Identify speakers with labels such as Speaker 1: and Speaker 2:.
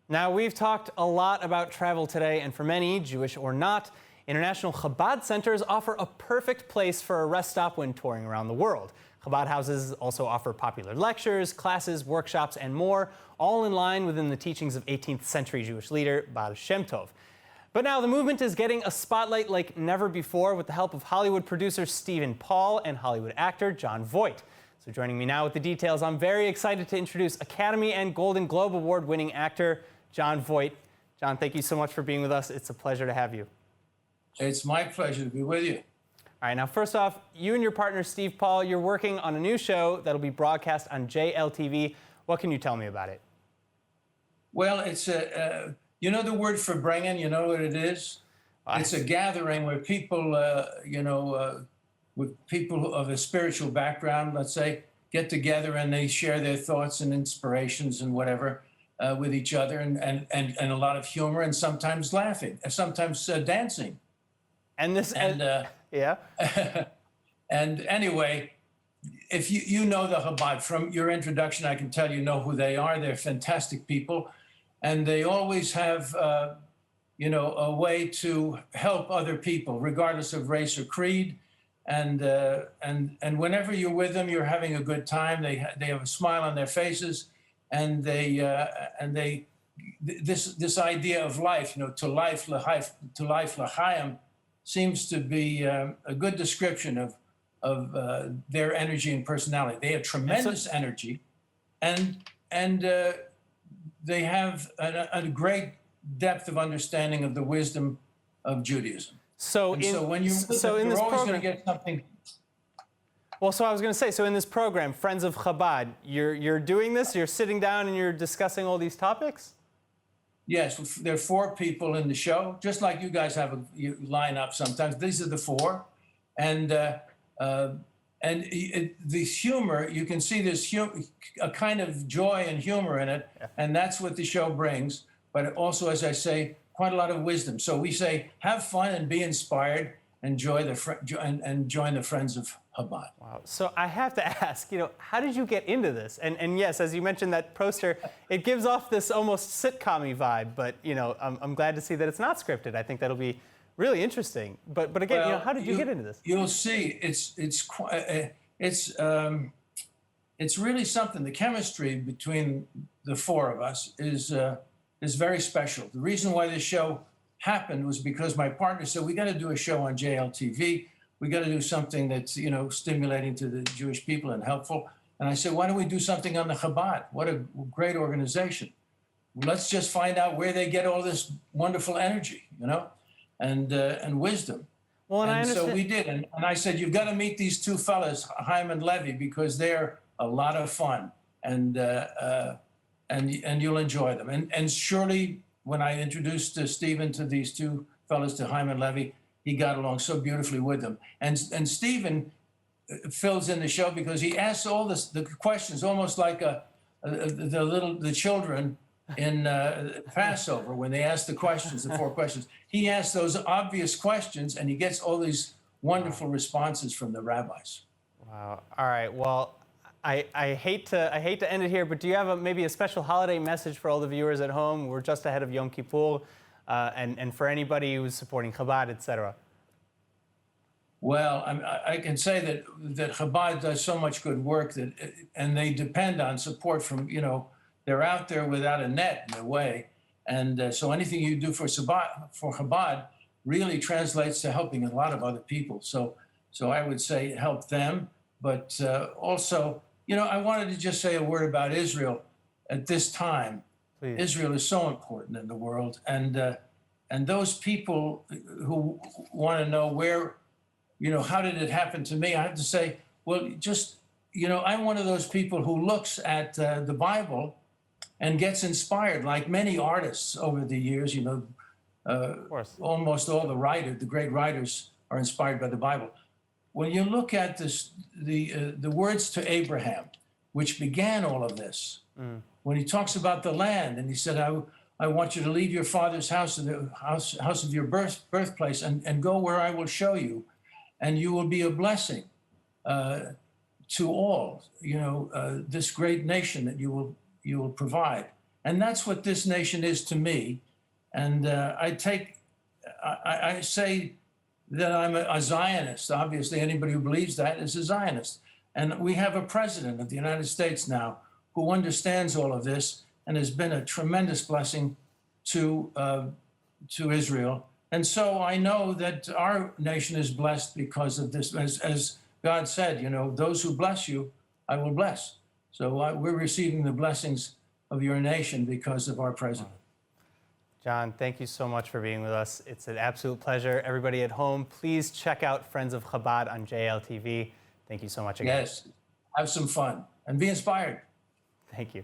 Speaker 1: Now, we've talked a lot about travel today, and for many, Jewish or not, international Chabad centers offer a perfect place for a rest stop when touring around the world. Chabad houses also offer popular lectures, classes, workshops, and more, all in line within the teachings of 18th century Jewish leader Baal Shem Tov. But now the movement is getting a spotlight like never before with the help of Hollywood producer Stephen Paul and Hollywood actor Jon Voight. So joining me now with the details, I'm very excited to introduce Academy and Golden Globe Award-winning actor Jon Voight. Jon, thank you so much for being with us. It's a pleasure to have you.
Speaker 2: It's my pleasure to be with you.
Speaker 1: All right, now first off, you and your partner Steve Paul, you're working on a new show that'll be broadcast on JLTV. What can you tell me about it?
Speaker 2: Well, it's you know the word for bringing, you know what it is? It's a gathering where people, with people of a spiritual background, let's say, get together and they share their thoughts and inspirations and whatever with each other, and a lot of humor, and sometimes laughing, and sometimes dancing.
Speaker 1: And this, yeah.
Speaker 2: And anyway, if you know the Chabad from your introduction, I can tell you know who they are. They're fantastic people, and they always have, a way to help other people, regardless of race or creed. And whenever you're with them, you're having a good time. They have a smile on their faces, and this idea of life, to life l'chaim, seems to be a good description of their energy and personality. They have tremendous energy, and they have a great depth of understanding of the wisdom of Judaism.
Speaker 1: So
Speaker 2: when
Speaker 1: you're
Speaker 2: always going to get something.
Speaker 1: Well, so I was going to say, so in this program, Friends of Chabad, you're doing this. You're sitting down and you're discussing all these topics.
Speaker 2: Yes, there are 4 people in the show, just like you guys have you line up sometimes. These are the 4, and the humor, you can see there's a kind of joy and humor in it, and that's what the show brings. But also, as I say, quite a lot of wisdom. So we say, have fun and be inspired, and join the Friends of Chabad.
Speaker 1: Wow. So I have to ask, how did you get into this? And yes, as you mentioned, that poster, it gives off this almost sitcom-y vibe, but, I'm glad to see that it's not scripted. I think that'll be really interesting. But again,
Speaker 2: well,
Speaker 1: how did you get into this?
Speaker 2: You'll see, it's really something. The chemistry between the 4 of us is very special. The reason why this show happened was because my partner said, we got to do a show on JLTV. We got to do something that's, stimulating to the Jewish people and helpful. And I said, why don't we do something on the Chabad? What a great organization. Let's just find out where they get all this wonderful energy, and wisdom.
Speaker 1: Well,
Speaker 2: and so we did. And I said, you've got to meet these 2 fellas, Chaim and Levi, because they're a lot of fun. And you'll enjoy them. And surely, when I introduced Stephen to these 2 fellas, to Chaim and Levi, he got along so beautifully with them. And Stephen fills in the show because he asks all the questions, almost like the children in Passover when they ask the questions, the 4 questions. He asks those obvious questions, and he gets all these wonderful responses from the rabbis.
Speaker 1: Wow. All right. Well, I hate to end it here, but do you have maybe a special holiday message for all the viewers at home? We're just ahead of Yom Kippur, and for anybody who's supporting Chabad, etc.
Speaker 2: Well, I can say that Chabad does so much good work and they depend on support from, they're out there without a net in a way, and so anything you do for Chabad really translates to helping a lot of other people. So I would say help them, but also. I wanted to just say a word about Israel at this time.
Speaker 1: Please.
Speaker 2: Israel is so important in the world, and those people who want to know where, how did it happen to me? I have to say, well, just, I'm one of those people who looks at the Bible and gets inspired, like many artists over the years.
Speaker 1: Of course.
Speaker 2: Almost all the great writers are inspired by the Bible. When you look at this, the words to Abraham, which began all of this, when he talks about the land, and he said, I want you to leave your father's house, and the house of your birthplace, and go where I will show you, and you will be a blessing to all, this great nation that you will provide. And that's what this nation is to me. And I say that I'm a Zionist. Obviously, anybody who believes that is a Zionist. And we have a president of the United States now who understands all of this and has been a tremendous blessing to Israel. And so I know that our nation is blessed because of this. As God said, you know, those who bless you, I will bless. So we're receiving the blessings of your nation because of our president.
Speaker 1: Jon, thank you so much for being with us. It's an absolute pleasure. Everybody at home, please check out Friends of Chabad on JLTV. Thank you so much again.
Speaker 2: Yes, have some fun and be inspired.
Speaker 1: Thank you.